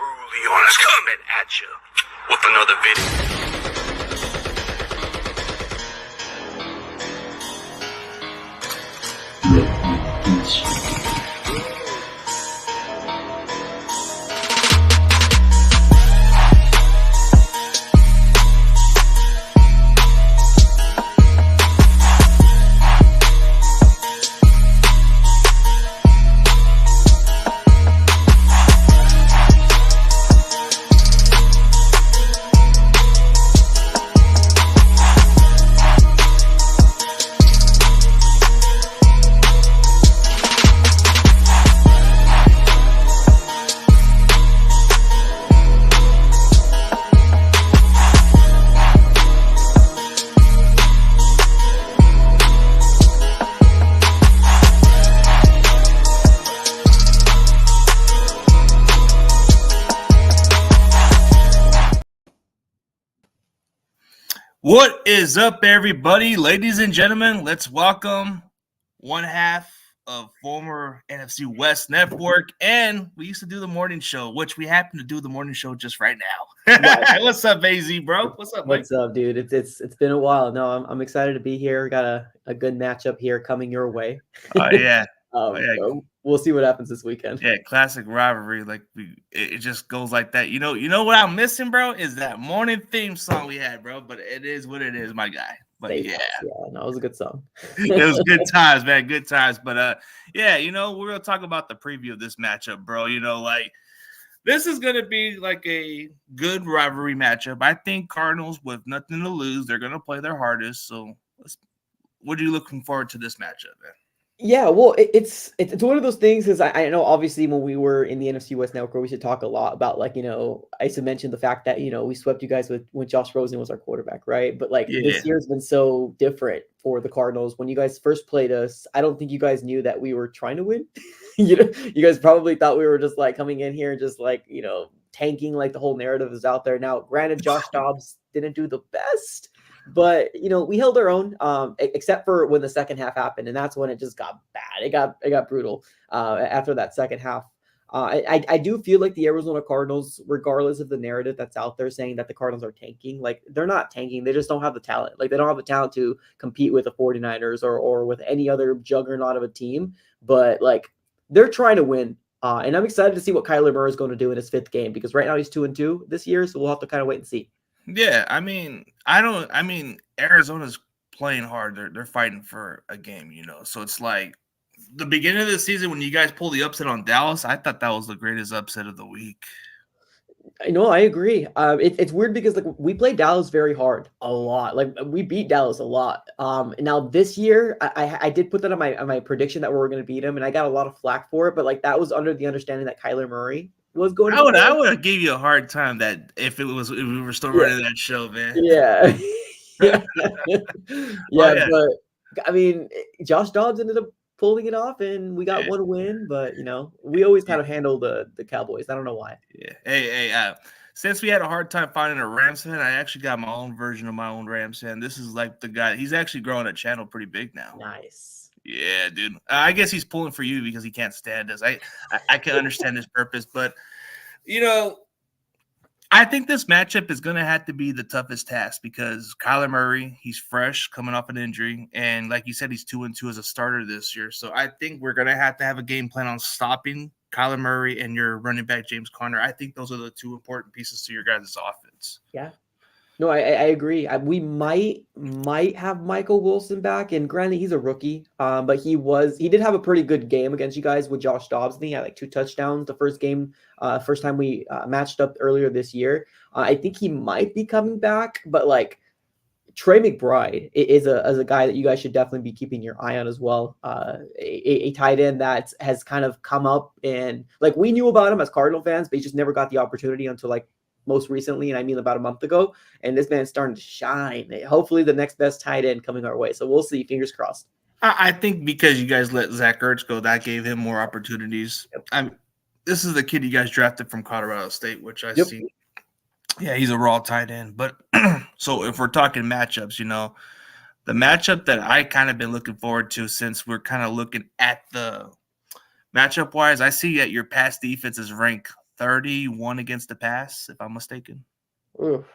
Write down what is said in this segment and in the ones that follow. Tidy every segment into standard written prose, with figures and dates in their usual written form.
brutally honest coming at you with another video. What is up, everybody? Ladies and gentlemen, let's welcome one half of former NFC West Network, and we used to do the morning show, which we happen to do the morning show just right now. Right. What's up, AZ, bro? What's up, Mike? What's up, dude? It's been a while. No, I'm excited to be here. Got a good matchup here coming your way. Oh yeah. We'll see what happens this weekend. Yeah, classic rivalry. Like it just goes like that. You know what I'm missing, bro, is that morning theme song we had, bro. But it is what it is, my guy. But yeah, no, it was a good song. It was good times, man. Good times. But yeah, we're gonna talk about the preview of this matchup, bro. This is gonna be like a good rivalry matchup. I think Cardinals with nothing to lose, they're gonna play their hardest. So, what are you looking forward to this matchup, man? Yeah, well, it's one of those things because I know obviously when we were in the NFC West Network, we should talk a lot about I used to mention the fact that we swept you guys when Josh Rosen was our quarterback, right? But this year's been so different for the Cardinals. When you guys first played us, I don't think you guys knew that we were trying to win. You guys probably thought we were just coming in here and just tanking. The whole narrative is out there now. Granted, Josh Dobbs didn't do the best. But we held our own, except for when the second half happened, and that's when it just got bad. It got brutal after that second half. I do feel like the Arizona Cardinals, regardless of the narrative that's out there saying that the Cardinals are tanking, they're not tanking. They just don't have the talent. They don't have the talent to compete with the 49ers or with any other juggernaut of a team. But they're trying to win. And I'm excited to see what Kyler Murray is going to do in his fifth game because right now he's 2-2 this year, so we'll have to kind of wait and see. Yeah, Arizona's playing hard. They're fighting for a game, So it's like the beginning of the season when you guys pulled the upset on Dallas, I thought that was the greatest upset of the week. I agree. It's weird because we played Dallas very hard a lot. We beat Dallas a lot. Now this year I did put that on my prediction that we were going to beat them, and I got a lot of flack for it. But that was under the understanding that Kyler Murray was going. I would have gave you a hard time that if we were still running that show, man. Yeah. Yeah. But I mean, Josh Dobbs ended up pulling it off, and we got one win. But we always kind of handle the Cowboys. I don't know why. Yeah. Hey. Since we had a hard time finding a Rams fan, I actually got my own version of my own Rams fan. This is the guy. He's actually growing a channel pretty big now. Nice. Yeah, dude. I guess he's pulling for you because he can't stand us. I can understand his purpose, but I think this matchup is going to have to be the toughest task because Kyler Murray, he's fresh, coming off an injury, and like you said, he's 2-2 as a starter this year. So I think we're going to have a game plan on stopping Kyler Murray and your running back James Conner. I think those are the two important pieces to your guys' offense. Yeah. No, I agree. We might have Michael Wilson back, and granted, he's a rookie, but he did have a pretty good game against you guys with Josh Dobbs. He had 2 touchdowns the first game, first time we matched up earlier this year. I think he might be coming back, but Trey McBride is a guy that you guys should definitely be keeping your eye on as well. A tight end that has kind of come up, and we knew about him as Cardinal fans, but he just never got the opportunity until most recently, and I mean about a month ago, and this man's starting to shine. Hopefully the next best tight end coming our way. So we'll see. Fingers crossed. I think because you guys let Zach Ertz go, that gave him more opportunities. Yep. This is the kid you guys drafted from Colorado State, which I see. Yeah, he's a raw tight end. But so if we're talking matchups, the matchup that I kind of been looking forward to since we're kind of looking at the matchup-wise, I see that your pass defense is ranked 31 against the pass, if I'm mistaken. Oof.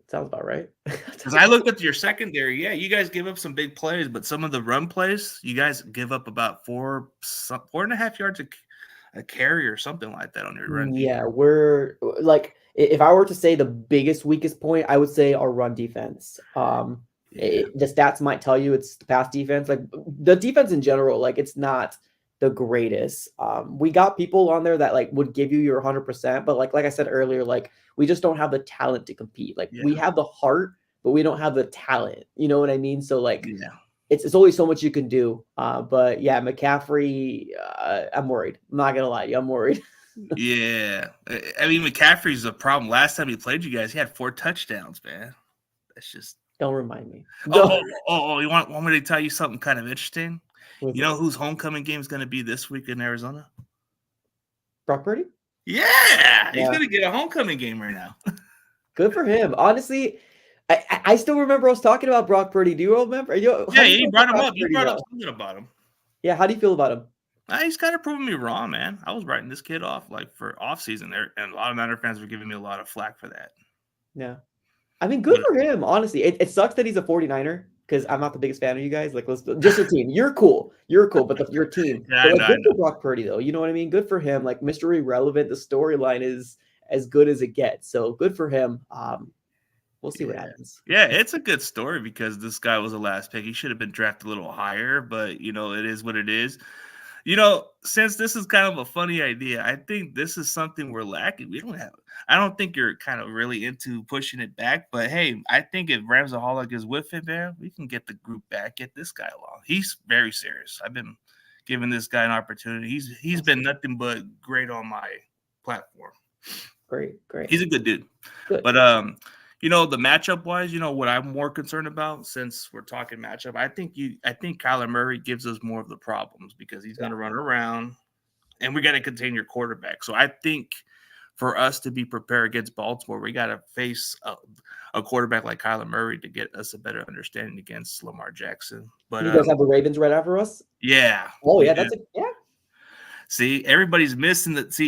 Sounds about right. Because I looked at your secondary. Yeah, you guys give up some big plays, but some of the run plays, you guys give up about 4.5 yards a carry or something like that on your run. Yeah, we're like, if I were to say the biggest weakest point, I would say our run defense. The stats might tell you it's the pass defense. Like the defense in general, like it's not the greatest. We got people on there that like would give you your 100%, but like I said earlier, like we just don't have the talent to compete. Like we have the heart, but we don't have the talent. You know what I mean? So like it's only so much you can do. But yeah, McCaffrey, I'm worried. I'm not gonna lie to you, I'm worried. Yeah. I mean, McCaffrey's a problem. Last time he played you guys, he had 4 touchdowns, man. That's just don't remind me. Oh, you want me to tell you something kind of interesting? What's you know whose homecoming game is going to be this week in Arizona? Brock Purdy? Yeah. He's going to get a homecoming game right now. Good for him. Honestly, I still remember us talking about Brock Purdy. Do you remember? You brought him up. You brought up something about him. Yeah, how do you feel about him? He's kind of proving me wrong, man. I was writing this kid off like for offseason there, and a lot of Niner fans were giving me a lot of flack for that. Yeah. I mean, good for him, honestly. It sucks that he's a 49er because I'm not the biggest fan of you guys. Like, just your team. You're cool, but your team. Yeah, but, good for Brock Purdy, though. You know what I mean? Good for him. Like, Mr. Irrelevant, the storyline is as good as it gets. So good for him. We'll see what happens. Yeah, it's a good story because this guy was the last pick. He should have been drafted a little higher, but, it is what it is. Since this is kind of a funny idea, I think this is something we're lacking. I don't think you're kind of really into pushing it back, but hey, I think if Ramsaholic is with it, man, we can get the group back, get this guy along. He's very serious. I've been giving this guy an opportunity. He's been nothing but great on my platform. Great. He's a good dude. Good. But the matchup wise, what I'm more concerned about since we're talking matchup, I think Kyler Murray gives us more of the problems because he's going to run around and we got to contain your quarterback. So I think for us to be prepared against Baltimore, we got to face a quarterback like Kyler Murray to get us a better understanding against Lamar Jackson. But you guys have the Ravens right after us? Yeah. Oh, yeah. See, everybody's missing that. See,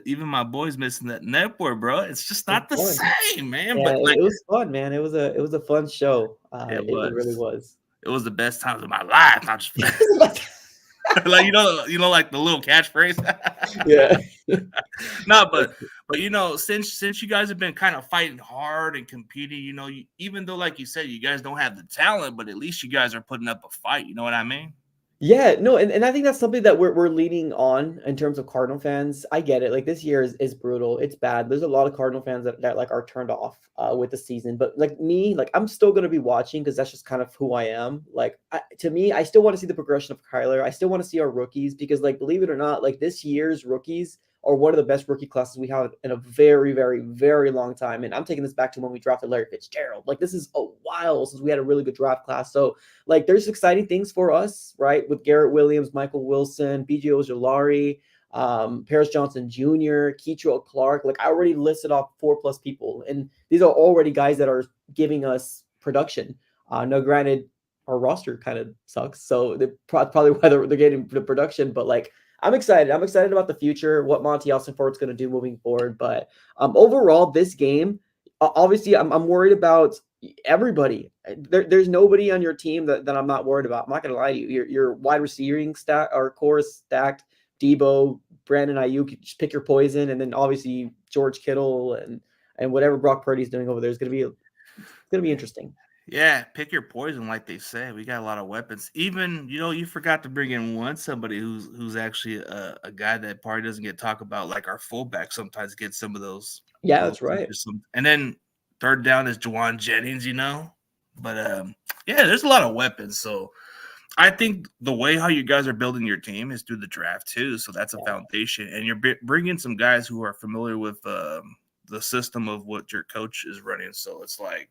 even my boy's missing that network, bro. It's just not the same, man. Yeah, but it was fun, man. It was a fun show. It really was. It was the best times of my life. I'm just like like the little catchphrase. Yeah. No, but since you guys have been kind of fighting hard and competing, even though, like you said, you guys don't have the talent, but at least you guys are putting up a fight. You know what I mean? Yeah, no, and I think that's something that we're leaning on in terms of Cardinal fans. I get it. Like this year is brutal. It's bad. There's a lot of Cardinal fans that like are turned off with the season. But like me, like I'm still gonna be watching because that's just kind of who I am. Like to me, I still want to see the progression of Kyler. I still want to see our rookies because, like, believe it or not, like this year's rookies are one of the best rookie classes we have in a very, very, very long time. And I'm taking this back to when we drafted Larry Fitzgerald. Like this is a while since we had a really good draft class. So like there's exciting things for us, right? With Garrett Williams, Michael Wilson, B.J. Ojolari, Paris Johnson Jr., Keitrell Clark. Like I already listed off 4+ people. And these are already guys that are giving us production. No, granted, our roster kind of sucks. So they're probably why they're getting the production. But like, I'm excited. I'm excited about the future, what Monty Alstonford's going to do moving forward. But overall, this game, obviously, I'm worried about everybody. There's nobody on your team that I'm not worried about. I'm not going to lie to you. Your wide receiving stack, our core is stacked. Debo, Brandon Ayuk, just pick your poison, and then obviously George Kittle and whatever Brock Purdy's doing over there is going to be interesting. Yeah, pick your poison, like they say. We got a lot of weapons. Even, you forgot to bring in somebody who's actually a guy that probably doesn't get talked about, like our fullback sometimes gets some of those. Yeah, that's right. And then third down is Juwan Jennings, But, yeah, there's a lot of weapons. So I think the way how you guys are building your team is through the draft, too. So that's a foundation. And you're bringing some guys who are familiar with the system of what your coach is running. So it's like,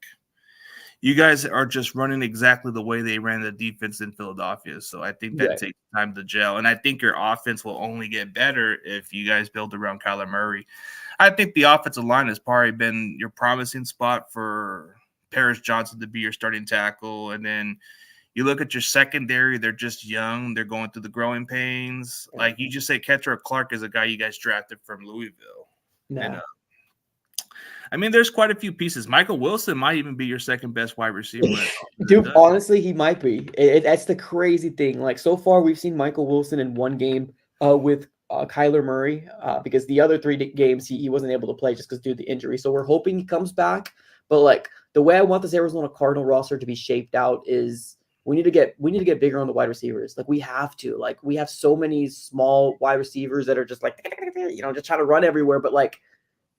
you guys are just running exactly the way they ran the defense in Philadelphia. So I think that takes time to gel. And I think your offense will only get better if you guys build around Kyler Murray. I think the offensive line has probably been your promising spot for Paris Johnson to be your starting tackle. And then you look at your secondary, they're just young. They're going through the growing pains. Like you just say, Keitrell Clark is a guy you guys drafted from Louisville. No. And I mean, there's quite a few pieces. Michael Wilson might even be your second best wide receiver. Dude, honestly, he might be. That's the crazy thing. Like, so far, we've seen Michael Wilson in one game with Kyler Murray because the other three games he wasn't able to play just because due to the injury. So we're hoping he comes back. But like the way I want this Arizona Cardinal roster to be shaped out is we need to get bigger on the wide receivers. Like we have to. Like we have so many small wide receivers that are just like just trying to run everywhere. But like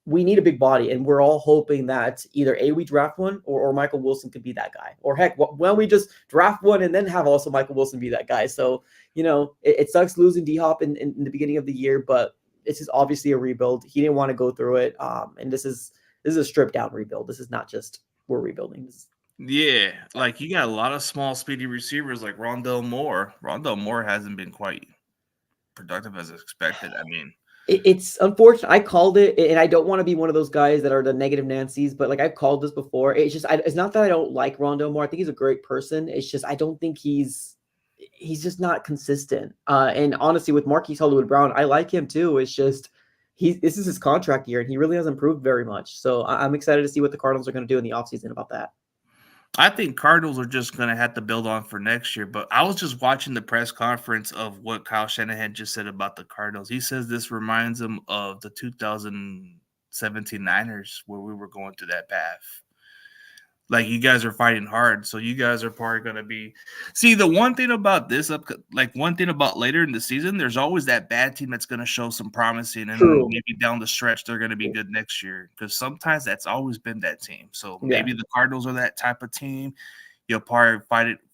we need a big body, and we're all hoping that either we draft one or Michael Wilson could be that guy. Or heck, why don't we just draft one and then have also Michael Wilson be that guy? So, it sucks losing D-Hop in the beginning of the year, but this is obviously a rebuild. He didn't want to go through it. And this is a stripped down rebuild. This is not just we're rebuilding. Yeah, like you got a lot of small, speedy receivers like Rondell Moore. Rondell Moore hasn't been quite productive as expected. I mean, it's unfortunate. I called it, and I don't want to be one of those guys that are the negative Nancy's, but like I've called this before. It's just, it's not that I don't like Rondell Moore. I think he's a great person. It's just, I don't think he's just not consistent. And honestly, with Marquise Hollywood-Brown, I like him too. It's just, this is his contract year, and he really hasn't improved very much. So I'm excited to see what the Cardinals are going to do in the offseason about that. I think Cardinals are just going to have to build on for next year. But I was just watching the press conference of what Kyle Shanahan just said about the Cardinals. He says this reminds him of the 2017 Niners where we were going through that path. Like, you guys are fighting hard, so you guys are probably going to be – see, the one thing about this, one thing about later in the season, there's always that bad team that's going to show some promising, and maybe down the stretch they're going to be good next year because sometimes that's always been that team. So maybe the Cardinals are that type of team. You'll probably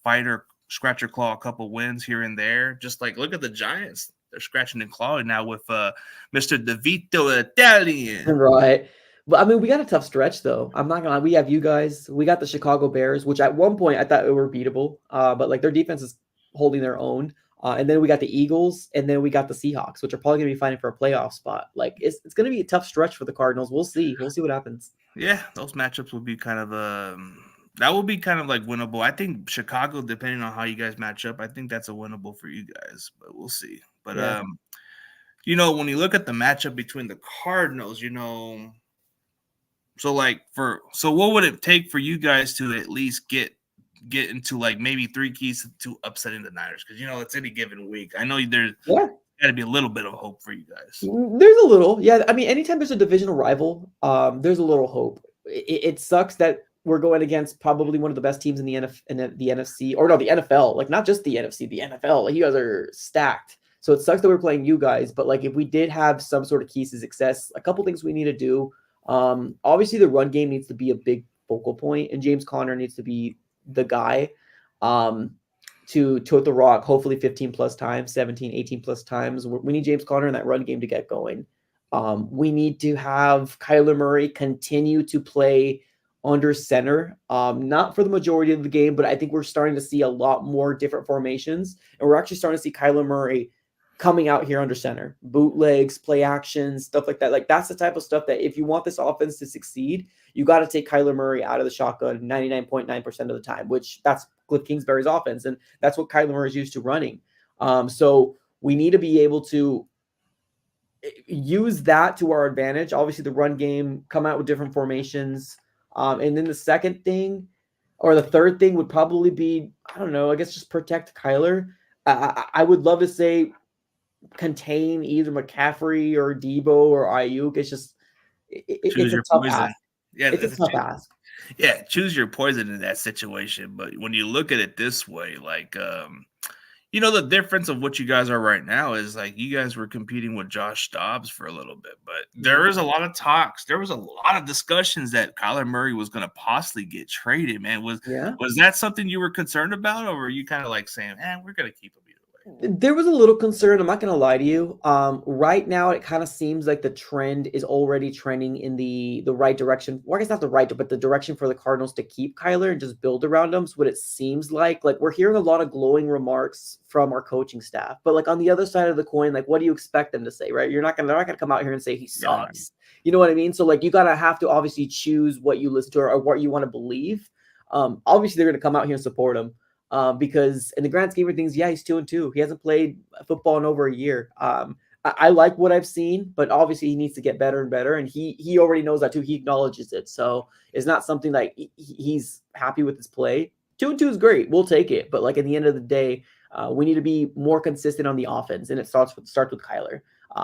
fight or scratch your claw a couple wins here and there. Just like look at the Giants. They're scratching and clawing now with Mr. DeVito Italian. Right. But I mean, we got a tough stretch, though. I'm not gonna lie. We have you guys. We got the Chicago Bears, which at one point I thought were beatable. But like their defense is holding their own. And then we got the Eagles, and then we got the Seahawks, which are probably gonna be fighting for a playoff spot. Like it's gonna be a tough stretch for the Cardinals. We'll see. We'll see what happens. Yeah, those matchups will be kind of that will be kind of like winnable. I think Chicago, depending on how you guys match up, I think that's a winnable for you guys. But we'll see. But when you look at the matchup between the Cardinals, So what would it take for you guys to at least get into like maybe 3 keys to upsetting the Niners? Because it's any given week. I know there's got to be a little bit of hope for you guys. There's a little, I mean, anytime there's a divisional rival, there's a little hope. It sucks that we're going against probably one of the best teams in the NFC, or no, the NFL. Like not just the NFC, the NFL. Like you guys are stacked. So it sucks that we're playing you guys. But like if we did have some sort of keys to success, a couple things we need to do. Obviously the run game needs to be a big focal point, and James Conner needs to be the guy to tote the rock, hopefully 15 plus times, 17, 18 plus times. We need James Conner in that run game to get going. We need to have Kyler Murray continue to play under center, not for the majority of the game, but I think we're starting to see a lot more different formations, and we're actually starting to see Kyler Murray coming out here under center, bootlegs, play actions, stuff like that. Like that's the type of stuff that if you want this offense to succeed, you got to take Kyler Murray out of the shotgun 99.9% of the time, which that's Cliff Kingsbury's offense. And that's what Kyler Murray is used to running. So we need to be able to use that to our advantage. Obviously the run game, come out with different formations. And then the second thing or the third thing would probably be, I don't know, I guess just protect Kyler. I would love to say, contain either McCaffrey or Debo or Ayuk. It's just it's a tough ask. Yeah, it's a tough ask. Yeah, choose your poison in that situation. But when you look at it this way, like the difference of what you guys are right now is like you guys were competing with Josh Dobbs for a little bit, but there is a lot of talks. There was a lot of discussions that Kyler Murray was going to possibly get traded. Man, was that something you were concerned about, or were you kind of like saying, we're going to keep him? There was a little concern. I'm not going to lie to you. Right now, it kind of seems like the trend is already trending in the right direction. Well, I guess not the right, but the direction for the Cardinals to keep Kyler and just build around him. So what it seems like we're hearing a lot of glowing remarks from our coaching staff. But like on the other side of the coin, like what do you expect them to say, right? They're not gonna come out here and say he sucks. You know what I mean? So like you gotta have to obviously choose what you listen to or what you want to believe. Obviously they're gonna come out here and support him. Because in the grand scheme of things, he's 2-2. He hasn't played football in over a year. I like what I've seen, but obviously he needs to get better and better. And he already knows that too. He acknowledges it. So it's not something like he's happy with his play. 2-2 is great. We'll take it. But like at the end of the day, we need to be more consistent on the offense. And it starts with Kyler.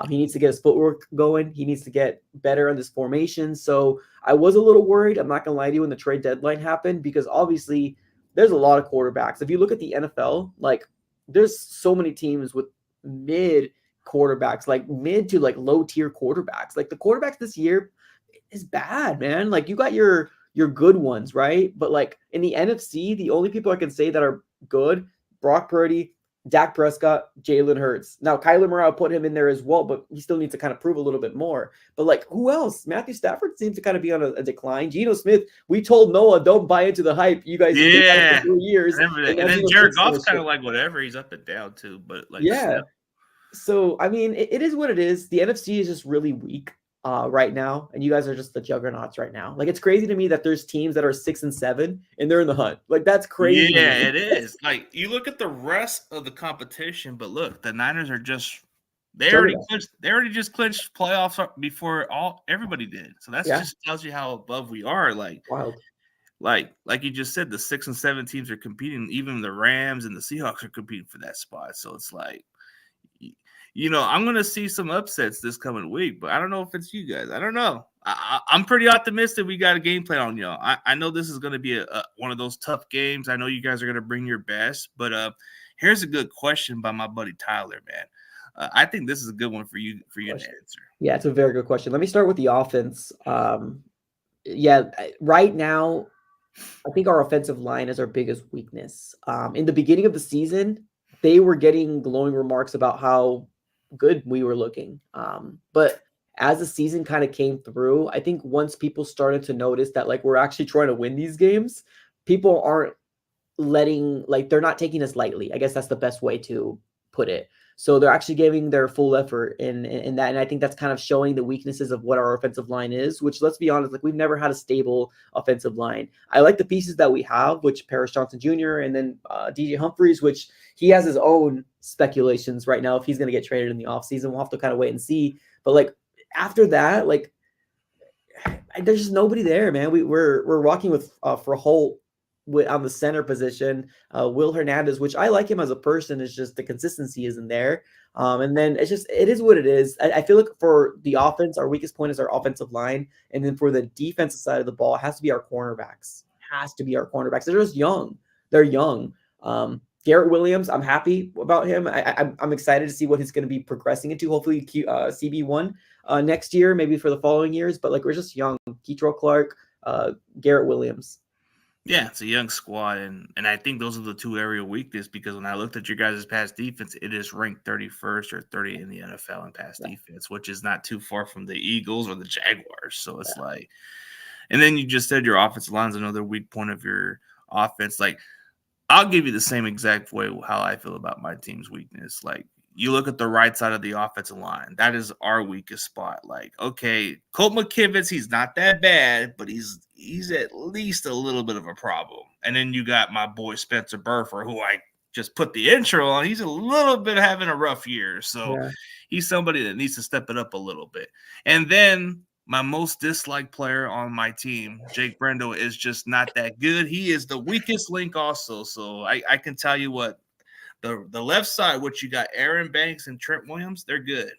He needs to get his footwork going. He needs to get better on this formation. So I was a little worried. I'm not going to lie to you when the trade deadline happened, because obviously there's a lot of quarterbacks. If you look at the NFL, like there's so many teams with mid quarterbacks, like mid to like low tier quarterbacks. Like the quarterbacks this year is bad, man. Like you got your good ones, right? But like in the NFC, the only people I can say that are good, Brock Purdy, Dak Prescott, Jalen Hurts. Now, Kyler Murray, I'll put him in there as well, but he still needs to kind of prove a little bit more. But like, who else? Matthew Stafford seems to kind of be on a decline. Geno Smith, we told Noah, don't buy into the hype. You guys did that for 3 years. And then Jared Goff's kind of like whatever. He's up and down too, but like yeah. So I mean, it is what it is. The NFC is just really weak right now, and you guys are just the juggernauts right now. Like it's crazy to me that there's teams that are 6-7 and they're in the hunt. Like that's crazy. Yeah, it is. Like you look at the rest of the competition, but look, the Niners are just they already just clinched playoffs before everybody did. So that just tells you how above we are. Like wild. Like you just said, the 6 and 7 teams are competing. Even the Rams and the Seahawks are competing for that spot. So it's like, I'm going to see some upsets this coming week, but I don't know if it's you guys. I don't know. I'm pretty optimistic we got a game plan on y'all. I know this is going to be one of those tough games. I know you guys are going to bring your best, but here's a good question by my buddy Tyler, man. I think this is a good one for you to answer. Yeah, it's a very good question. Let me start with the offense. Right now, I think our offensive line is our biggest weakness. In the beginning of the season, they were getting glowing remarks about how good we were looking. But as the season kind of came through, I think once people started to notice that like we're actually trying to win these games, people aren't they're not taking us lightly. I guess that's the best way to put it. So they're actually giving their full effort in that. And I think that's kind of showing the weaknesses of what our offensive line is, which, let's be honest, like we've never had a stable offensive line. I like the pieces that we have, which Paris Johnson Jr. and then DJ Humphries, which he has his own speculations right now if he's going to get traded in the offseason. We'll have to kind of wait and see. But like after that, like there's just nobody there, man. We're walking with for Holt on the center position, Will Hernandez, which I like him as a person. It's just the consistency isn't there. And then it is what it is. I feel like for the offense, our weakest point is our offensive line. And then for the defensive side of the ball, it has to be our cornerbacks. They're just young. They're young. Garrett Williams, I'm happy about him. I'm excited to see what he's going to be progressing into. Hopefully CB1 next year, maybe for the following years. But like we're just young. Keetrell Clark, Garrett Williams. Yeah, it's a young squad, and I think those are the two area weakness, because when I looked at your guys' pass defense, it is ranked 31st or 30 in the NFL in pass defense, which is not too far from the Eagles or the Jaguars. So it's like, and then you just said your offensive line is another weak point of your offense. Like, I'll give you the same exact way how I feel about my team's weakness. Like, you look at the right side of the offensive line. That is our weakest spot. Like, okay, Colt McKivitz, he's not that bad, but he's at least a little bit of a problem. And then you got my boy Spencer Burford, who I just put the intro on. He's a little bit having a rough year. So he's somebody that needs to step it up a little bit. And then my most disliked player on my team, Jake Brendo, is just not that good. He is the weakest link also. So I can tell you what, the left side, which you got Aaron Banks and Trent Williams, they're good.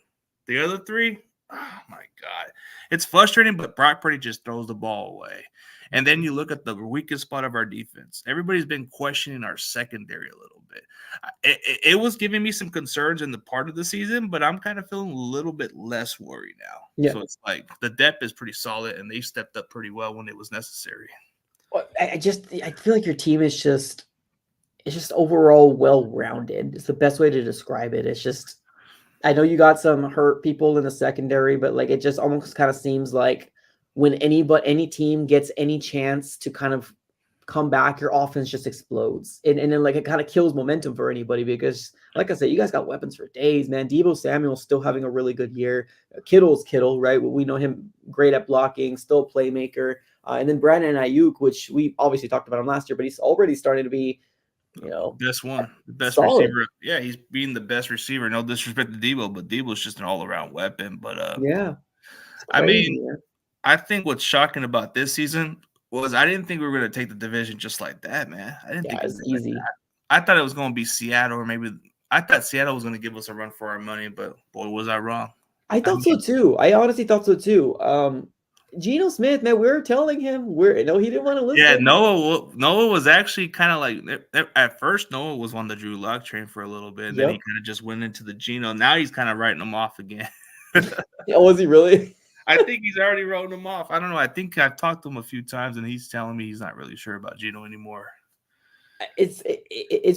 The other three, oh my God. It's frustrating, but Brock Purdy just throws the ball away. And then you look at the weakest spot of our defense. Everybody's been questioning our secondary a little bit. It was giving me some concerns in the part of the season, but I'm kind of feeling a little bit less worried now. Yeah. So it's like the depth is pretty solid, and they stepped up pretty well when it was necessary. Well, I feel like your team is just overall well-rounded. It's the best way to describe it. It's just, I know you got some hurt people in the secondary, but like it just almost kind of seems like when any team gets any chance to kind of come back, your offense just explodes. And then like it kind of kills momentum for anybody, because like I said, you guys got weapons for days, man. Deebo Samuel's still having a really good year. Kittle's Kittle, right? We know him great at blocking, still a playmaker. And then Brandon Ayuk, which we obviously talked about him last year, but he's already starting to be Best one, the best solid. receiver. Yeah, he's being the best receiver. No disrespect to Debo, but Debo's just an all-around weapon. But Yeah, it's I crazy. mean, I think what's shocking about this season was I didn't think we were going to take the division just like that, man. I didn't think it was it's easy. I thought it was going to be Seattle, or maybe I thought Seattle was going to give us a run for our money, but boy, was I wrong. I thought so too. I honestly thought so too. Geno Smith, man, we were telling him he didn't want to listen. Yeah, Noah was actually kind of like at first Noah was on the Drew Lock train for a little bit, and then he kind of just went into the Geno. Now he's kind of writing him off again. Was he really? I think he's already wrote him off. I don't know. I think I've talked to him a few times, and he's telling me he's not really sure about Geno anymore. It's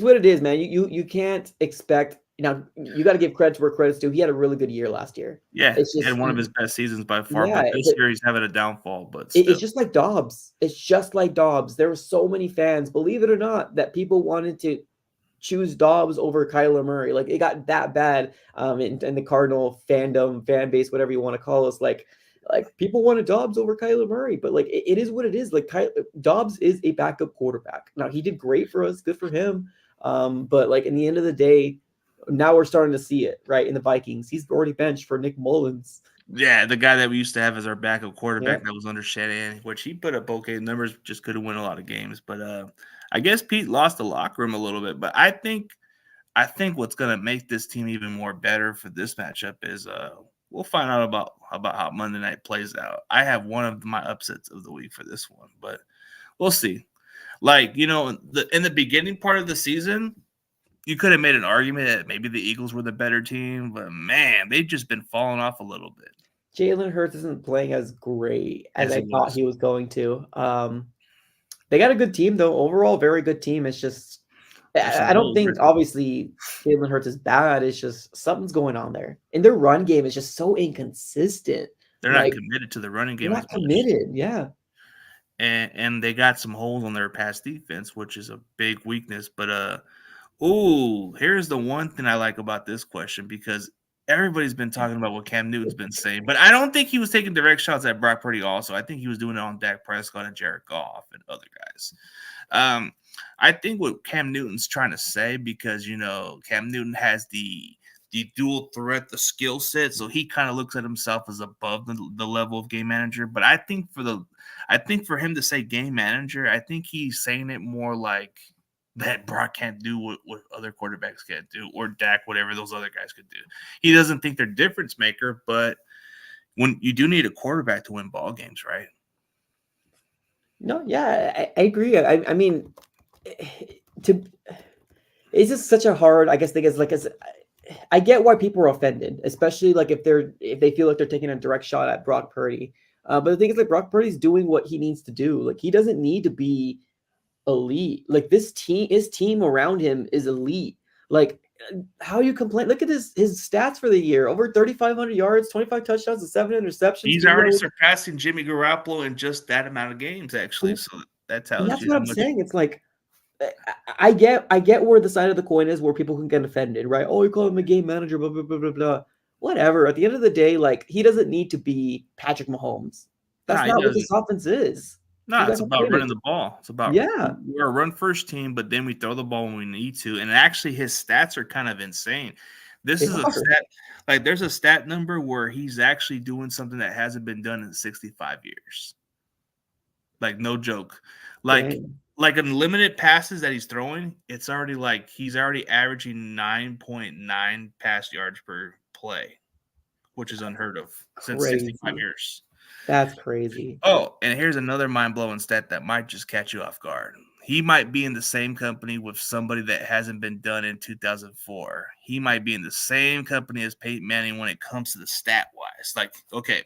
what it is, man. You can't expect. Now you got to give credit where credit's due. He had a really good year last year. Yeah, he had one of his best seasons by far. Yeah, but this year he's having a downfall. But still. It's just like Dobbs. It's just like Dobbs. There were so many fans, believe it or not, that people wanted to choose Dobbs over Kyler Murray. Like it got that bad. And the Cardinal fandom, fan base, whatever you want to call us, like people wanted Dobbs over Kyler Murray. But like it is what it is. Like Dobbs is a backup quarterback. Now he did great for us. Good for him. But like in the end of the day. Now we're starting to see it, right, in the Vikings. He's already benched for Nick Mullins. Yeah, the guy that we used to have as our backup quarterback that was under Shanahan, which he put up okay numbers, just couldn't win a lot of games. But I guess Pete lost the locker room a little bit. But I think what's going to make this team even more better for this matchup is we'll find out about how Monday night plays out. I have one of my upsets of the week for this one, but we'll see. Like, in the beginning part of the season, you could have made an argument that maybe the Eagles were the better team, but man, they've just been falling off a little bit. Jalen Hurts isn't playing as great as I thought he was going to. They got a good team, though. Overall, very good team. It's just I don't think, obviously, Jalen Hurts is bad. It's just something's going on there. And their run game is just so inconsistent. They're not committed to the running game. They're not committed, yeah. And they got some holes on their pass defense, which is a big weakness. But here's the one thing I like about this question, because everybody's been talking about what Cam Newton's been saying, but I don't think he was taking direct shots at Brock Purdy also. I think he was doing it on Dak Prescott and Jared Goff and other guys. I think what Cam Newton's trying to say, because, Cam Newton has the dual threat, the skill set, so he kind of looks at himself as above the level of game manager. But I think for him to say game manager, I think he's saying it more like that Brock can't do what other quarterbacks can't do, or Dak, whatever those other guys could do. He doesn't think they're difference maker, but when you do need a quarterback to win ball games, right? No, yeah, I agree. I mean, it's just such a hard, I guess, thing is, like, I get why people are offended, especially like if they feel like they're taking a direct shot at Brock Purdy. But the thing is, like, Brock Purdy's doing what he needs to do. Like, he doesn't need to be elite. Like, his team around him is elite. Like, how you complain? Look at his stats for the year: over 3,500 yards, 25 touchdowns, and 7 interceptions. He's already surpassing Jimmy Garoppolo in just that amount of games, actually. So that tells you. That's what I'm saying. It's like, I get where the side of the coin is, where people can get offended, right? Oh, you call him a game manager, blah blah blah blah blah. Whatever. At the end of the day, like, he doesn't need to be Patrick Mahomes. That's not what this offense is. No, it's about running the ball. It's about we're a run-first team, but then we throw the ball when we need to. And actually, his stats are kind of insane. This is a stat, like, there's a stat number where he's actually doing something that hasn't been done in 65 years. Like, no joke. Like unlimited passes that he's throwing, it's already like he's already averaging 9.9 pass yards per play, which is unheard of since 65 years. That's crazy. Oh, and here's another mind-blowing stat that might just catch you off guard. He might be in the same company with somebody that hasn't been done in 2004. He might be in the same company as Peyton Manning when it comes to the stat-wise. Like, okay,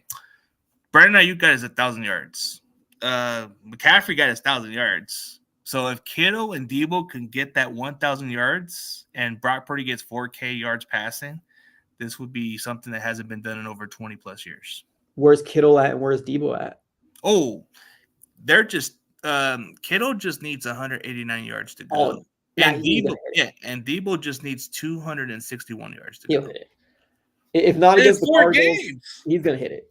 Brandon Ayuk got his 1,000 yards. McCaffrey got his 1,000 yards. So if Kittle and Debo can get that 1,000 yards and Brock Purdy gets 4K yards passing, this would be something that hasn't been done in over 20-plus years. Where's Kittle at and where's Debo at? Oh, they're just Kittle just needs 189 yards to go. And Debo just needs 261 yards to go. If not against the Cardinals, he's gonna hit it.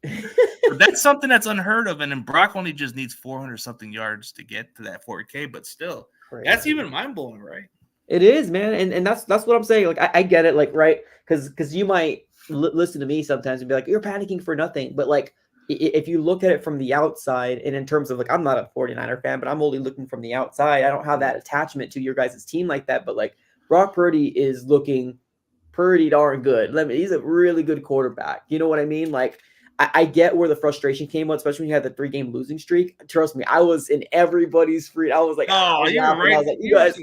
But that's something that's unheard of. And then Brock only just needs 400 something yards to get to that 4K, but still, that's even mind blowing, right? It is, man, and that's what I'm saying. Like I get it, like right, because you might listen to me sometimes and be like, you're panicking for nothing, but like if you look at it from the outside, and in terms of like, I'm not a 49er fan, but I'm only looking from the outside. I don't have that attachment to your guys' team like that, but like Brock Purdy is looking pretty darn good. He's a really good quarterback. You know what I mean? Like I get where the frustration came out, especially when you had the 3-game losing streak. Trust me, I was in everybody's free. I was like, oh, you're right. I was like, you guys.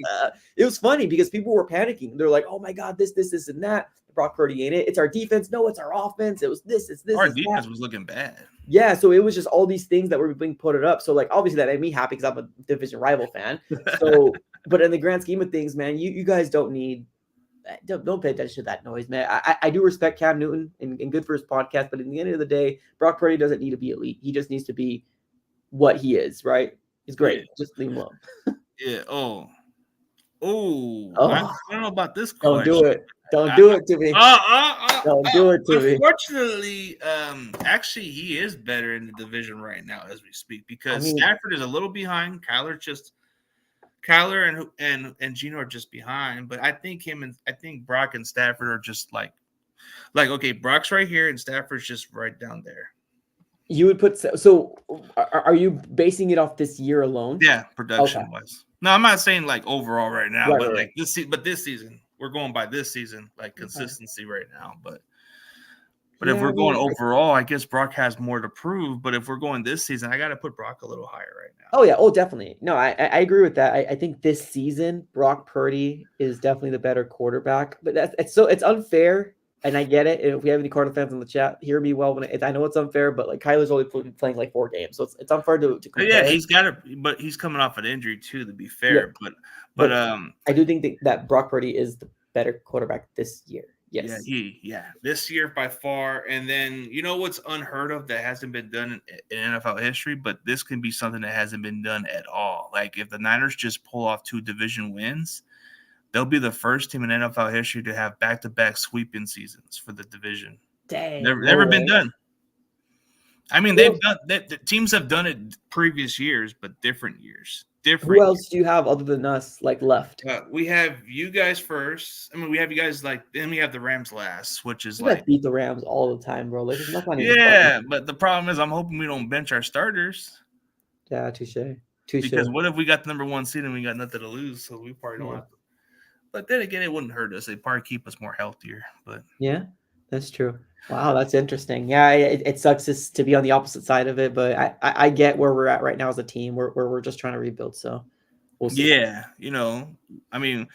It was funny because people were panicking. They're like, oh my god, this, and that. Brock Purdy ain't it. It's our defense. No, it's our offense. It was this. It's this. Our defense was looking bad. Yeah, so it was just all these things that were being put up. So like obviously that made me happy because I'm a division rival fan. So, but in the grand scheme of things, man, you guys don't pay attention to that noise, man. I do respect Cam Newton and good for his podcast, but in the end of the day, Brock Purdy doesn't need to be elite. He just needs to be what he is, right? He's great. Yeah. Just leave him alone. Yeah. I don't know about this question. Don't do it. Don't do it to me. Don't do it to me. Unfortunately, actually, he is better in the division right now as we speak because Stafford is a little behind. Kyler and Gino are just behind, but I think Brock and Stafford are just like okay, Brock's right here and Stafford's just right down there. You would put so are you basing it off this year alone? Yeah, production wise. No, I'm not saying like overall right now, right, but right. like this season, we're going by this season, like consistency right now. But if we're going overall, I guess Brock has more to prove. But if we're going this season, I got to put Brock a little higher right now. Oh yeah, definitely. No, I agree with that. I think this season Brock Purdy is definitely the better quarterback. But it's unfair. And I get it. And if we have any Cardinal fans in the chat, hear me well. I know it's unfair, but like Kyler's only playing like 4 games, so it's unfair to compare. Yeah, he's coming off an injury too. To be fair, yeah. but I do think that Brock Purdy is the better quarterback this year. Yes. Yeah, this year by far. And then you know what's unheard of that hasn't been done in NFL history, but this can be something that hasn't been done at all. Like if the Niners just pull off 2 division wins, they'll be the first team in NFL history to have back-to-back sweeping seasons for the division. Dang, never been done. I mean, the teams have done it previous years, but different years. Who else do you have other than us like left? We have you guys first. I mean, we have you guys then we have the Rams last, which is you guys beat the Rams all the time, bro. Like, but the problem is I'm hoping we don't bench our starters. Yeah, touche. Because what if we got the number 1 seed and we got nothing to lose? So we probably don't have to. But then again, it wouldn't hurt us. They'd probably keep us more healthier. But yeah, that's true. Wow, that's interesting. Yeah, it sucks to be on the opposite side of it, but I get where we're at right now as a team. We're just trying to rebuild. So we'll see. Yeah, I mean,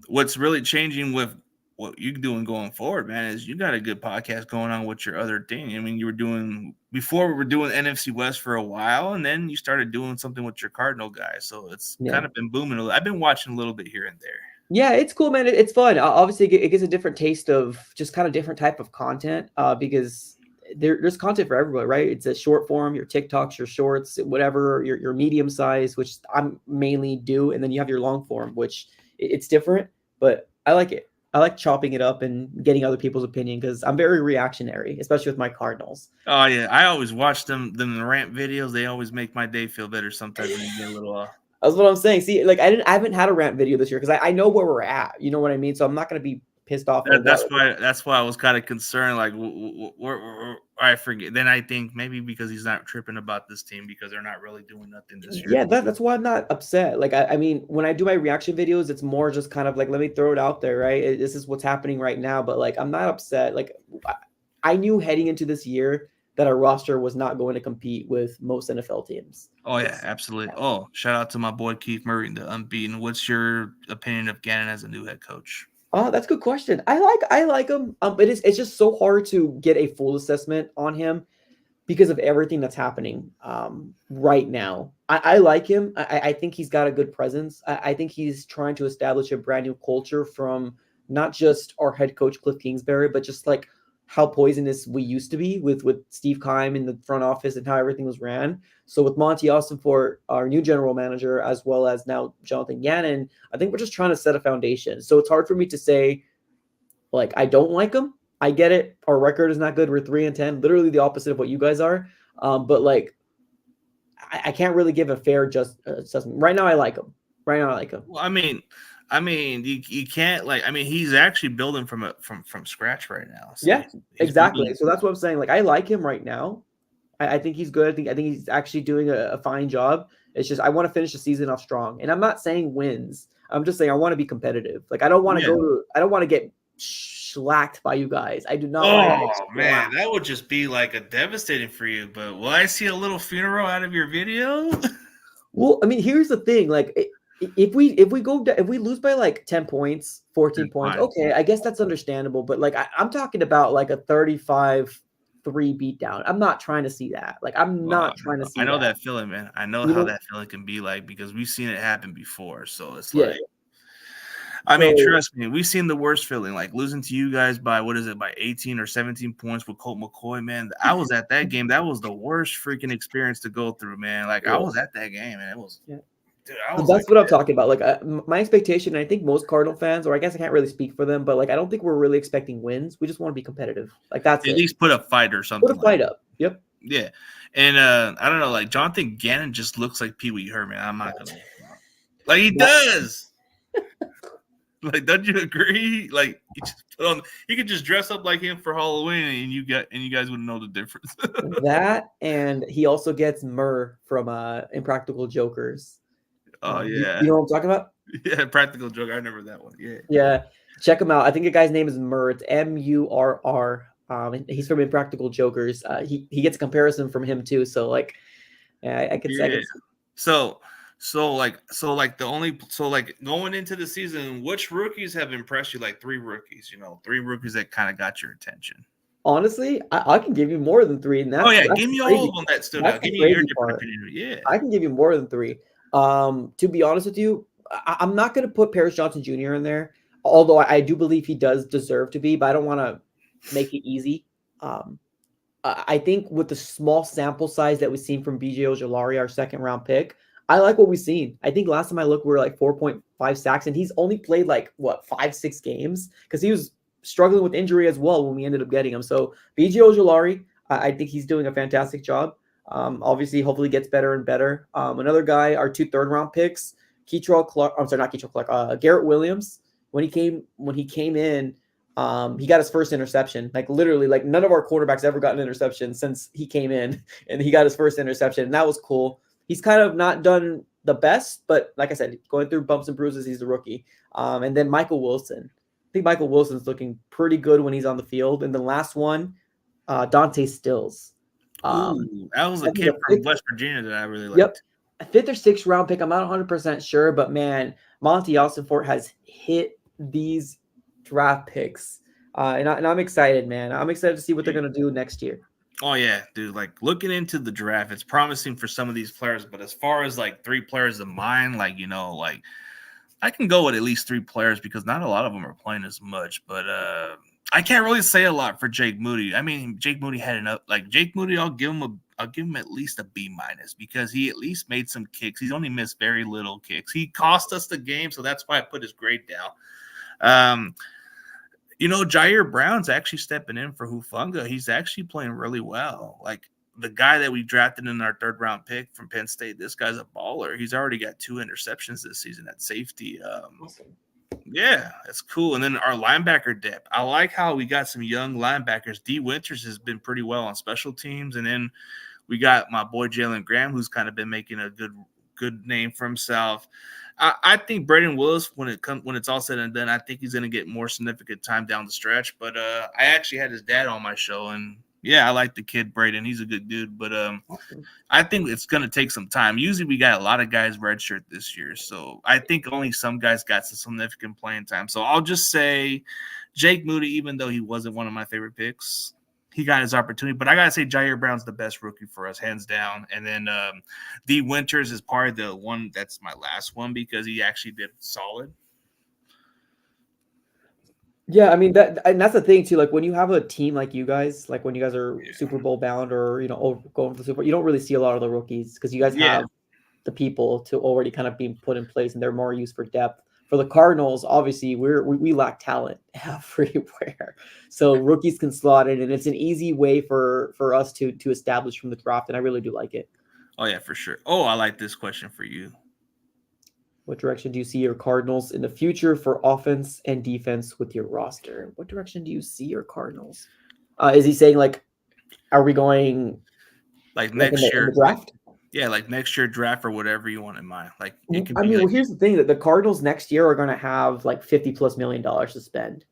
what's really changing with what you're doing going forward, man, is you got a good podcast going on with your other thing. I mean, we were doing NFC West for a while, and then you started doing something with your Cardinal guys. So it's kind of been booming. I've been watching a little bit here and there. Yeah, it's cool, man. It's fun. Obviously, it gives a different taste of just kind of different type of content because there's content for everybody, right? It's a short form, your TikToks, your shorts, whatever, your medium size, which I'm mainly do. And then you have your long form, which it's different, but I like it. I like chopping it up and getting other people's opinion because I'm very reactionary, especially with my Cardinals. Oh, yeah. I always watch them rant videos. They always make my day feel better sometimes when you get a little That's what I'm saying. See, like I haven't had a rant video this year because I know where we're at. You know what I mean? So I'm not going to be pissed off. That's why I was kind of concerned. Like, I forget. Then I think maybe because he's not tripping about this team because they're not really doing nothing this year. Yeah, that's why I'm not upset. Like, I mean, when I do my reaction videos, it's more just kind of like, let me throw it out there, right? This is what's happening right now. But like, I'm not upset. Like, I knew heading into this year that our roster was not going to compete with most NFL teams. Oh, yeah, absolutely. Oh, shout out to my boy Keith Murray, the unbeaten. What's your opinion of Gannon as a new head coach? Oh, that's a good question. I like him. But it's just so hard to get a full assessment on him because of everything that's happening right now. I like him. I think he's got a good presence. I think he's trying to establish a brand new culture from not just our head coach Cliff Kingsbury, but just like how poisonous we used to be with Steve Keim in the front office and how everything was ran. So with Monty Austinfort, our new general manager, as well as now Jonathan Gannon, I think we're just trying to set a foundation. So it's hard for me to say, like, I don't like him. I get it. Our record is not good. We're 3-10, literally the opposite of what you guys are. But like, I can't really give a fair assessment. Right now, I like him. Well, I mean, I mean, you can't like. I mean, he's actually building from scratch right now. So Yeah, he's exactly. building. So that's what I'm saying. Like I like him right now. I think he's good. I think he's actually doing a fine job. It's just I want to finish the season off strong, and I'm not saying wins. I'm just saying I want to be competitive. Like I don't want to Yeah. I don't want to get slacked by you guys. I do not want to get Oh man, slacked. that would just be like a devastating for you. But will I see a little funeral out of your video? Well, I mean, here's the thing. Like if we lose by like 10 points, 14 It's points, fine. okay, I guess that's understandable. But like I'm talking about like a 35-3 beatdown. I'm not trying to see that. Like I'm Well, not trying to I see know that. that feeling, man. I know You how know? that feeling can be like because we've seen it happen before. So it's Yeah. like, I mean, So trust me, we've seen the worst feeling, like losing to you guys by by 18 or 17 points with Colt McCoy, man. I was at that game. That was the worst freaking experience to go through, man. Like I yeah. was at that game, and it was, Yeah. dude. I So was like, that's what I'm talking about. Like my expectation, and I think most Cardinal fans, or I guess I can't really speak for them, but like I don't think we're really expecting wins. We just want to be competitive. Like that's at it. least put a fight or Put a something like fight that. up. Yep. Yeah. And I don't know, like Jonathan Gannon just looks like Pee Wee Herman. I'm not gonna like he does. Like, don't you agree? Like, he could just dress up like him for Halloween, and you guys wouldn't know the difference. That, and he also gets Murr from Impractical Jokers. Oh You yeah, know what I'm talking about? yeah. Practical joke. I remember that one. Yeah. Yeah, check him out. I think the guy's name is Murr. It's Murr. And he's from Impractical Jokers. He gets a comparison from him too. So like, yeah, I could Yeah. see. So like going into the season, which rookies have impressed you? Like three rookies, three rookies that kind of got your attention. Honestly, I can give you more than three, and Oh that's yeah, that's give the me all crazy of them part. that stood That's out. the Give me your crazy different part. opinion. Yeah. I can give you more than three. To be honest with you, I'm not going to put Paris Johnson Jr. in there, although I do believe he does deserve to be, but I don't want to make it easy. Um, I think with the small sample size that we've seen from BJ Ojolari, our second round pick, I like what we've seen. I think last time I looked, we were like 4.5 sacks, and he's only played like what 5-6 games because he was struggling with injury as well when we ended up getting him. So BJ Ojolari, I think he's doing a fantastic job. Obviously, hopefully gets better and better. Another guy, our 2 third-round picks, Keitrell Clark. I'm sorry, not Keitrell Clark. Garrett Williams. When he came in, he got his first interception. Like literally, like none of our quarterbacks ever got an interception since he came in, and he got his first interception, and that was cool. He's kind of not done the best, but like I said, going through bumps and bruises, he's a rookie. And then Michael Wilson. I think Michael Wilson's looking pretty good when he's on the field. And the last one, Dante Stills. Ooh, that was I a think kid the from fifth, West Virginia that I really yep, liked. a 5th or 6th round pick. I'm not 100% sure, but man, Monty Alstonfort has hit these draft picks. And I'm excited, man. I'm excited to see what they're going to do next year. Oh yeah, dude. Like looking into the draft, it's promising for some of these players. But as far as like 3 players of mine, like like I can go with at least 3 players because not a lot of them are playing as much. But I can't really say a lot for Jake Moody. I mean, Jake Moody had enough. Like Jake Moody, I'll give him at least a B- because he at least made some kicks. He's only missed very little kicks. He cost us the game, so that's why I put his grade down. Jair Brown's actually stepping in for Hufanga. He's actually playing really well. Like the guy that we drafted in our 3rd round pick from Penn State, this guy's a baller. He's already got 2 interceptions this season at safety. Awesome. Yeah, that's cool. And then our linebacker depth. I like how we got some young linebackers. D. Winters has been pretty well on special teams. And then we got my boy Jalen Graham, who's kind of been making a good name for himself. I think Braden Willis, when it's all said and done, I think he's going to get more significant time down the stretch. But I actually had his dad on my show, and yeah, I like the kid Braden. He's a good dude. But Awesome. I think it's going to take some time. Usually we got a lot of guys redshirt this year, so I think only some guys got some significant playing time. So I'll just say Jake Moody, even though he wasn't one of my favorite picks, he got his opportunity. But I got to say Jair Brown's the best rookie for us, hands down. And then D. Winters is probably the one that's my last one because he actually did solid. Yeah, I mean that's the thing too. Like when you have a team like you guys, like when you guys are Super Bowl bound or going for the Super Bowl, you don't really see a lot of the rookies because you guys have the people to already kind of be put in place and they're more used for depth. For the Cardinals, obviously we lack talent everywhere, so rookies can slot in, and it's an easy way for us to establish from the draft, and I really do like it. Oh yeah, for sure. Oh, I like this question for you. What direction do you see your Cardinals in the future for offense and defense with your roster? What direction do you see your Cardinals? Is he saying like, are we going like like next in year? the draft? Yeah, like next year draft or whatever you want in mind. Like it can I be mean, like well, here's the thing that the Cardinals next year are going to have like $50+ million to spend.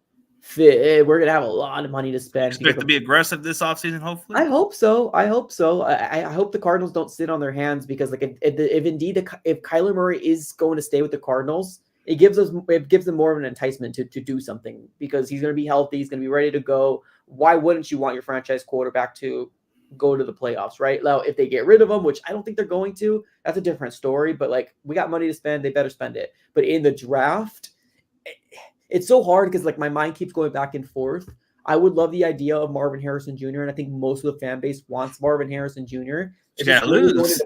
We're going to have a lot of money to spend. expect to be aggressive this offseason, hopefully. I hope so. I hope so. I hope the Cardinals don't sit on their hands because, like, if indeed if Kyler Murray is going to stay with the Cardinals, it gives them more of an enticement to do something because he's going to be healthy. He's going to be ready to go. Why wouldn't you want your franchise quarterback to go to the playoffs, right? Now, if they get rid of him, which I don't think they're going to, that's a different story. But like, we got money to spend, they better spend it. But in the draft, it's so hard because like my mind keeps going back and forth. I would love the idea of Marvin Harrison Jr., and I think most of the fan base wants Marvin Harrison Jr. You gotta lose.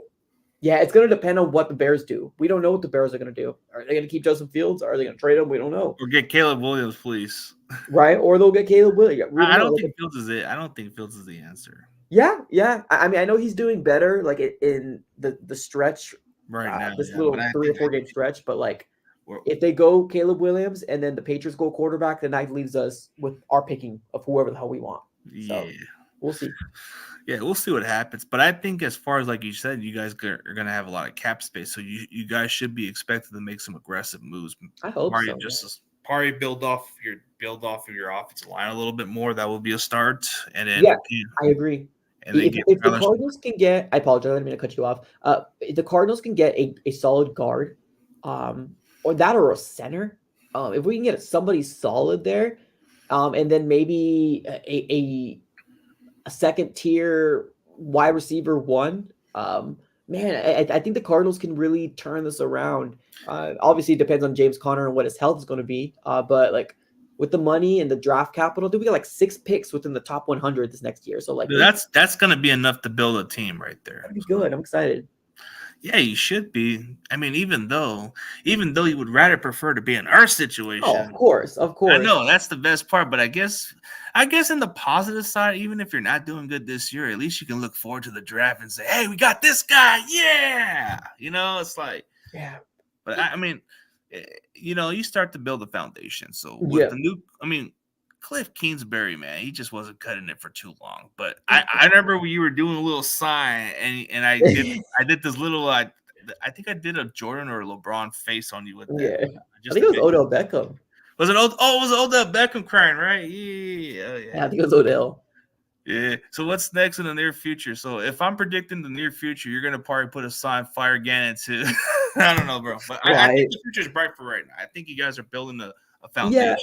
It's going to depend on what the Bears do. We don't know what the Bears are going to do. Are they going to keep Justin Fields? Are they going to trade him? We don't know. Or get Caleb Williams, please. Right? Or they'll get Caleb Williams. I don't think Fields is it. I don't think Fields is the answer. Yeah. I mean, I know he's doing better, like in the stretch right now. This little 3 or 4 game stretch, but like if they go Caleb Williams and then the Patriots go quarterback, then that leaves us with our picking of whoever the hell we want. So, yeah. We'll see. Yeah, we'll see what happens. But I think as far as like you said, you guys are going to have a lot of cap space. So you guys should be expected to make some aggressive moves. I hope so. Probably build off of your offensive line a little bit more. That will be a start. And then I agree. And if the Cardinals can get, I apologize, I didn't mean to cut you off. If the Cardinals can get a solid guard, or that or a center, if we can get somebody solid there, and then maybe a second tier wide receiver one, man, I think the Cardinals can really turn this around. Obviously, it depends on James Conner and what his health is going to be. But like with the money and the draft capital, we got like 6 picks within the top 100 this next year. So like that's going to be enough to build a team right there. That'd be good. I'm excited. Yeah, you should be. I mean, even though you would rather prefer to be in our situation. Oh, of course. I know that's the best part, but I guess in the positive side, even if you're not doing good this year, at least you can look forward to the draft and say, "Hey, we got this guy." Yeah, it's like But I mean, you start to build a foundation. So with Cliff Kingsbury, man, he just wasn't cutting it for too long. But I remember when you were doing a little sign, and I did this little I think I did a Jordan or a LeBron face on you with that. Yeah, I think it was Odell Beckham. Was it? It was Odell Beckham crying, right? Yeah. I think it was Odell. Yeah. So what's next in the near future? So if I'm predicting the near future, you're gonna probably put a sign fire Gannon to. I don't know, bro, but I think the future is bright for right now. I think you guys are building a foundation. Yeah.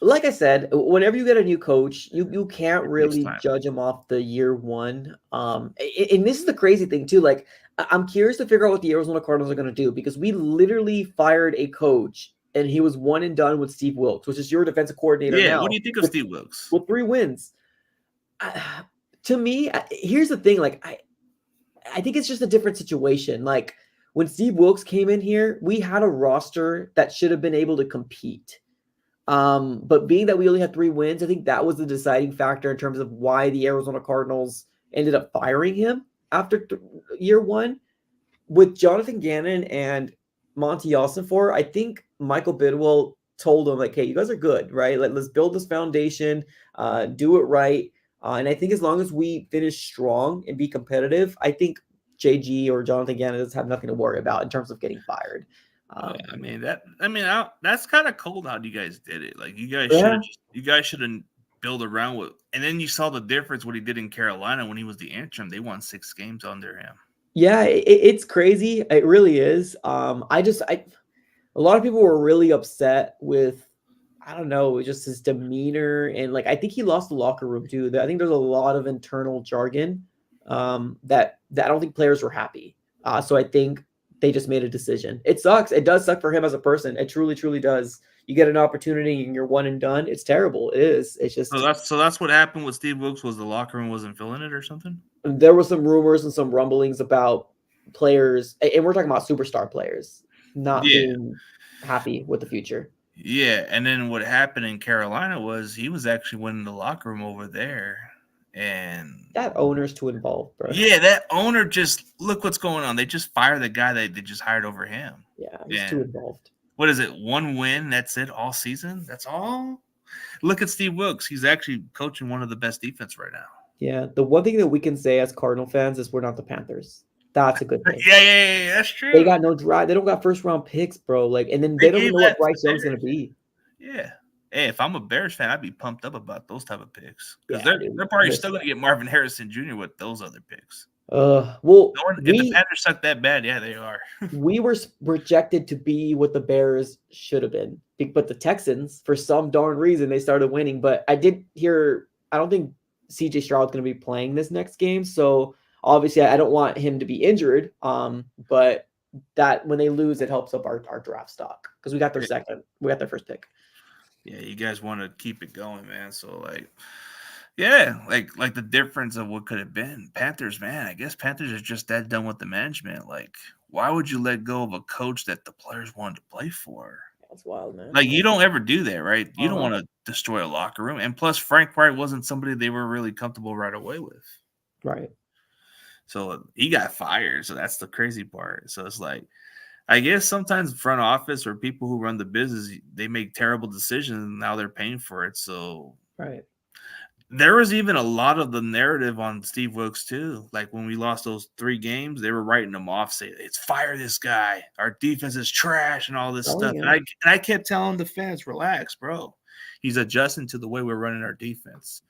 Like I said, whenever you get a new coach, you can't really judge him off the year one. And this is the crazy thing too. Like, I'm curious to figure out what the Arizona Cardinals are going to do because we literally fired a coach and he was one and done with Steve Wilks, which is your defensive coordinator. Yeah. Now, what do you think of Steve Wilks? With 3 wins, to me, here's the thing. Like, I think it's just a different situation. Like when Steve Wilks came in here, we had a roster that should have been able to compete. But being that we only had 3 wins, I think that was the deciding factor in terms of why the Arizona Cardinals ended up firing him after year one. With Jonathan Gannon and Monty Ossenfort, I think Michael Bidwell told him, like, hey, you guys are good, right? Let's build this foundation, do it right. And I think as long as we finish strong and be competitive, I think JG or Jonathan Gannon doesn't have nothing to worry about in terms of getting fired. That's kind of cold how you guys did it. Like you guys shouldn't build around with. And then you saw the difference what he did in Carolina when he was the interim. They won 6 games under him. Yeah, it's crazy. It really is. A lot of people were really upset with, I don't know, just his demeanor and like I think he lost the locker room too. I think there's a lot of internal jargon that I don't think players were happy. So I think they just made a decision. It sucks. It does suck for him as a person. It truly, truly does. You get an opportunity and you're one and done. It's terrible. It is. It's just so that's what happened with Steve Wilks was the locker room wasn't feeling it or something. There were some rumors and some rumblings about players, and we're talking about superstar players not being happy with the future. Yeah, and then what happened in Carolina was he was actually winning the locker room over there. And that owner's too involved, bro. Yeah, that owner just look what's going on. They just fired the guy they just hired over him. Yeah, he's too involved. What is it? One win, that's it all season? That's all? Look at Steve Wilkes. He's actually coaching one of the best defense right now. Yeah, the one thing that we can say as Cardinal fans is we're not the Panthers. That's a good thing. Yeah, that's true. They got no draft. They don't got first round picks, bro. Like, and then they don't even know what Bryce Young's gonna be. Yeah. Hey, if I'm a Bears fan, I'd be pumped up about those type of picks because Yeah, they're probably still gonna get Marvin Harrison Jr. with those other picks. Well, if the Panthers suck that bad, yeah, they are. We were projected to be what the Bears should have been, but the Texans, for some darn reason, they started winning. But I did hear, I don't think CJ Stroud's going to be playing this next game, so obviously I don't want him to be injured. But that when they lose, it helps up our draft stock because we got their first pick. Yeah, you guys want to keep it going, man. So like. Yeah, like the difference of what could have been. Panthers, man, I guess Panthers are just that done with the management. Like, why would you let go of a coach that the players wanted to play for? That's wild, man. Like, you don't ever do that, right? You don't want to destroy a locker room. And plus, Frank Wright wasn't somebody they were really comfortable right away with. Right. So he got fired. So that's the crazy part. So it's like, I guess sometimes front office or people who run the business, they make terrible decisions and now they're paying for it. So right. There was even a lot of the narrative on Steve Wilkes too. Like when we lost those 3 games, they were writing him off, saying it's fire this guy. Our defense is trash and all this stuff. Yeah. And I kept telling the fans, relax, bro. He's adjusting to the way we're running our defense.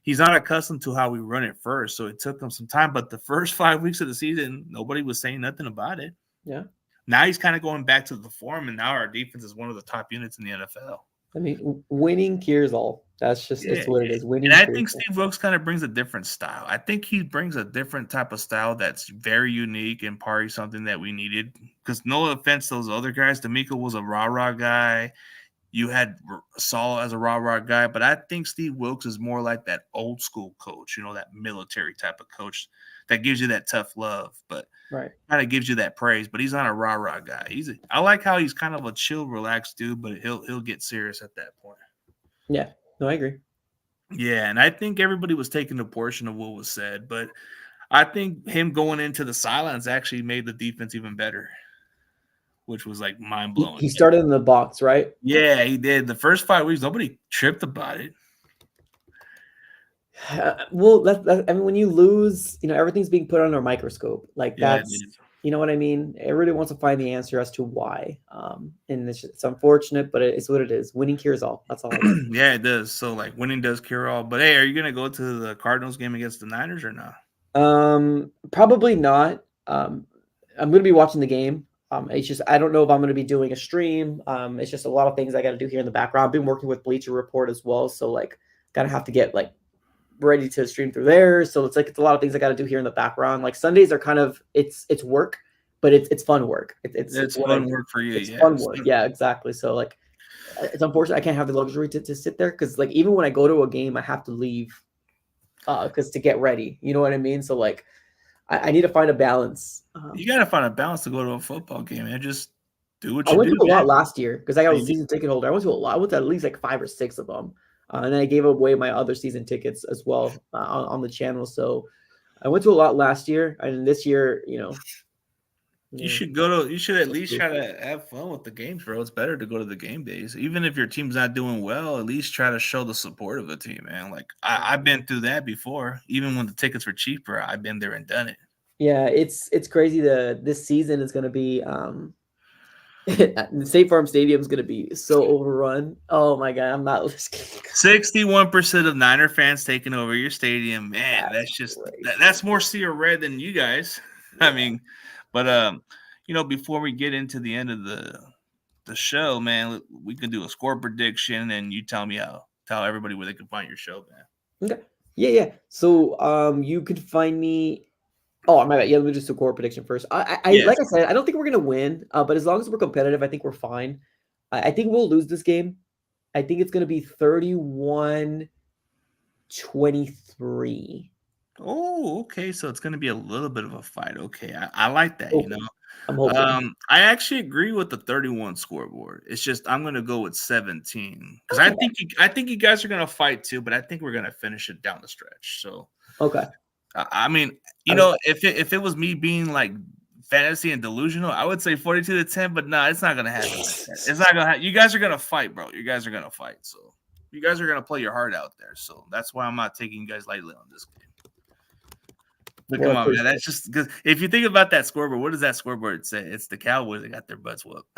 He's not accustomed to how we run it first, so it took him some time. But the first 5 weeks of the season, nobody was saying nothing about it. Yeah. Now he's kind of going back to the form, and now our defense is one of the top units in the NFL. I mean, winning cures all. That's just it's what it is. Winning. And I think Steve Wilkes kind of brings a different style. I think he brings a different type of style that's very unique and probably something that we needed. Because no offense to those other guys, D'Amico was a rah-rah guy. You had Saul as a rah-rah guy. But I think Steve Wilkes is more like that old school coach, that military type of coach that gives you that tough love, but kind of gives you that praise. But he's not a rah-rah guy. I like how he's kind of a chill, relaxed dude, but he'll get serious at that point. Yeah. No, I agree. Yeah, and I think everybody was taking a portion of what was said, but I think him going into the silence actually made the defense even better, which was like mind-blowing. He started in the box, right? Yeah, he did. The first 5 weeks, nobody tripped about it. Well, I mean, when you lose, everything's being put under a microscope. Like that's, you know what I mean? Everybody wants to find the answer as to why. And it's unfortunate, but it's what it is. Winning cures all. That's all. Yeah, it does. So like winning does cure all. But hey, are you gonna go to the Cardinals game against the Niners or not? Probably not. I'm gonna be watching the game. It's just I don't know if I'm gonna be doing a stream. It's just a lot of things I got to do here in the background. I've been working with Bleacher Report as well, so like gotta have to get like ready to stream through there. So it's a lot of things I got to do here in the background. Like Sundays are kind of it's work, but it's fun work. It's fun work for you. It's fun work. Yeah, exactly. So like it's unfortunate I can't have the luxury to sit there because like even when I go to a game, I have to leave because to get ready. You know what I mean? So like I need to find a balance. You got to find a balance to go to a football game and just do what you do. I went to a lot last year because I was a season ticket holder. I went to a lot. I went to at least like 5 or 6 of them. And I gave away my other season tickets as well on the channel. So I went to a lot last year, and this year, you should go to. You should at least try to have fun with the games, bro. It's better to go to the game days, even if your team's not doing well. At least try to show the support of a team, man. Like I've been through that before. Even when the tickets were cheaper, I've been there and done it. Yeah, it's crazy. This season is going to be. The State Farm Stadium is going to be so overrun. Oh my god, I'm not listening. 61% of Niner fans taking over your stadium, man. That's just that's more sea or red than you guys. Yeah. I mean, but before we get into the end of the show, man, we can do a score prediction, and you tell everybody where they can find your show, man. Okay. Yeah. So you could find me. Oh, my bad. Yeah, let me just do a core prediction first. Like I said, I don't think we're gonna win, but as long as we're competitive, I think we're fine. I think we'll lose this game. I think it's gonna be 31-23. Oh, okay. So it's gonna be a little bit of a fight. Okay, I like that. I'm hoping. I actually agree with the 31 scoreboard. It's just I'm gonna go with 17 because I think you guys are gonna fight too, but I think we're gonna finish it down the stretch. So okay. I mean, if it was me being like fantasy and delusional, I would say 42-10, but no, it's not gonna happen like that. It's not gonna happen. You guys are gonna fight, bro. You guys are gonna fight. So you guys are gonna play your heart out there. So that's why I'm not taking you guys lightly on this game. But come on, man. That's just because if you think about that scoreboard, what does that scoreboard say? It's the Cowboys that got their butts whooped.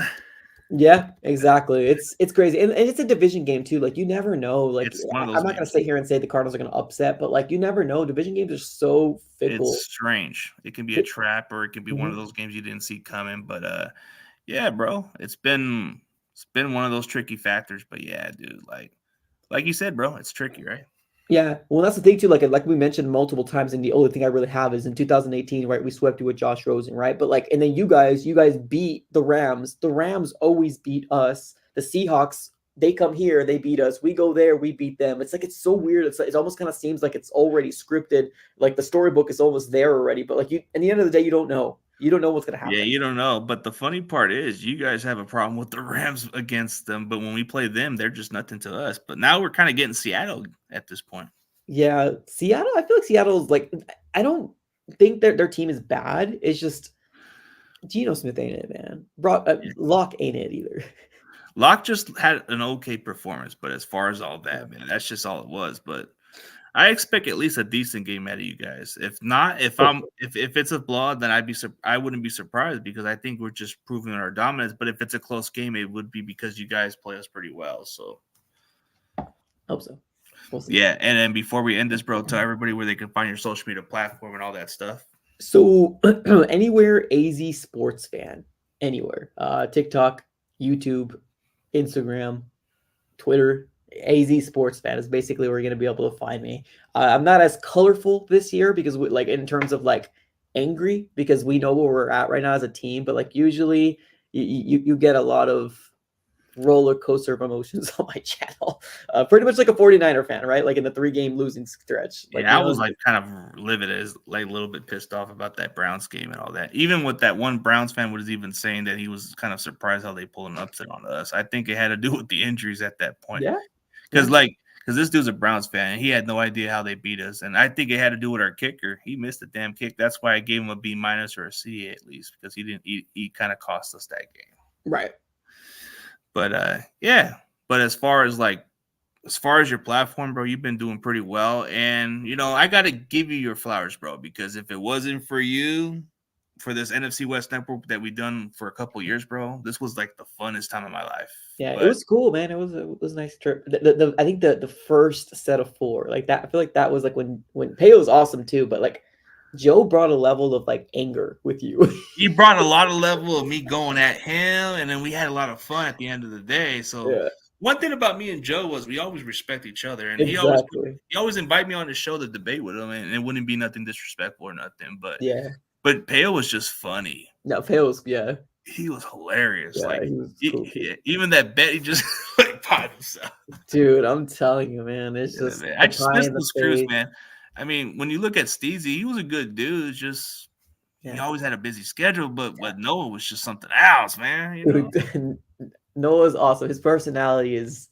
Yeah, exactly. It's crazy, and it's a division game too. Like you never know. Like I'm not gonna sit here and say the Cardinals are gonna upset, but like you never know. Division games are so fickle. It's strange. It can be a trap, or it can be one of those games you didn't see coming. But yeah, bro, it's been one of those tricky factors. But yeah, dude, like you said, bro, it's tricky, right? Yeah, well, that's the thing too. Like we mentioned multiple times, and the only thing I really have is in 2018, right? We swept you with Josh Rosen, right? But like, and then you guys beat the Rams. The Rams always beat us. The Seahawks, they come here, they beat us. We go there, we beat them. It's like it's so weird. It almost kind of seems like it's already scripted. Like the storybook is almost there already. But like you, at the end of the day, you don't know. You don't know what's gonna happen. Yeah, you don't know. But the funny part is, you guys have a problem with the Rams against them, but when we play them, they're just nothing to us. But now we're kind of getting Seattle at this point. Yeah, Seattle. I feel like Seattle's like I don't think their team is bad. It's just Geno Smith ain't it, man. Locke ain't it either. Locke just had an okay performance, but as far as all that, man, that's just all it was. But I expect at least a decent game out of you guys. If not, if it's a blowout, then I wouldn't be surprised because I think we're just proving our dominance. But if it's a close game, it would be because you guys play us pretty well. So hope so. We'll see. Yeah, and then before we end this, bro, tell everybody where they can find your social media platform and all that stuff. So anywhere AZ Sports Fan, anywhere, TikTok, YouTube, Instagram, Twitter, AZ Sports Fan is basically where you're going to be able to find me. I'm not as colorful this year because like in terms of like angry, because we know where we're at right now as a team, but like usually you get a lot of roller coaster of emotions on my channel. Pretty much like a 49er fan, right? Like in the 3-game losing stretch. Like, yeah, I was like kind of livid, as like a little bit pissed off about that Browns game and all that. Even with that one Browns fan was even saying that he was kind of surprised how they pulled an upset on us. I think it had to do with the injuries at that point. Yeah. Because this dude's a Browns fan and he had no idea how they beat us. And I think it had to do with our kicker. He missed the damn kick. That's why I gave him a B- or a C at least, because he kind of cost us that game. Right. But yeah. But as far as your platform, bro, you've been doing pretty well. And I gotta give you your flowers, bro, because if it wasn't for you, for this NFC West Network that we've done for a couple years, bro, this was like the funnest time of my life. Yeah, it was cool, man. It was a nice trip. I think the first set of 4, like that, I feel like that was like when Peo was awesome too, but like Joe brought a level of like anger with you. He brought a lot of level of me going at him, and then we had a lot of fun at the end of the day. So yeah. One thing about me and Joe was we always respect each other, and exactly. he always invite me on the show to debate with him, and it wouldn't be nothing disrespectful or nothing. But yeah, but Peo was just funny. No, Peo was he was hilarious. Yeah, like he was cool. Even that bet, he just like popped himself. Dude, I'm telling you, man, it's just man. I just miss those crews, man. I mean, when you look at Steezy, he was a good dude. Just he always had a busy schedule, but Noah was just something else, man. Dude, Noah's awesome. His personality is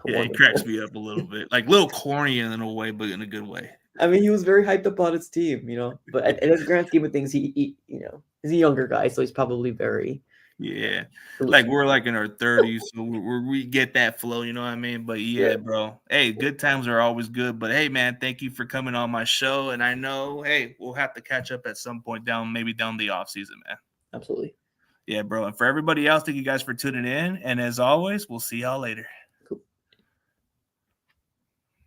wonderful. It cracks me up a little bit, like a little corny in a way, but in a good way. I mean, he was very hyped up on his team, But in the grand scheme of things, he he's a younger guy, so he's probably very. Yeah, like we're like in our 30s, so we get that flow, you know what I mean? But yeah, bro. Hey, good times are always good. But hey, man, thank you for coming on my show. And I know, hey, we'll have to catch up at some point maybe down the off season, man. Absolutely. Yeah, bro. And for everybody else, thank you guys for tuning in. And as always, we'll see y'all later.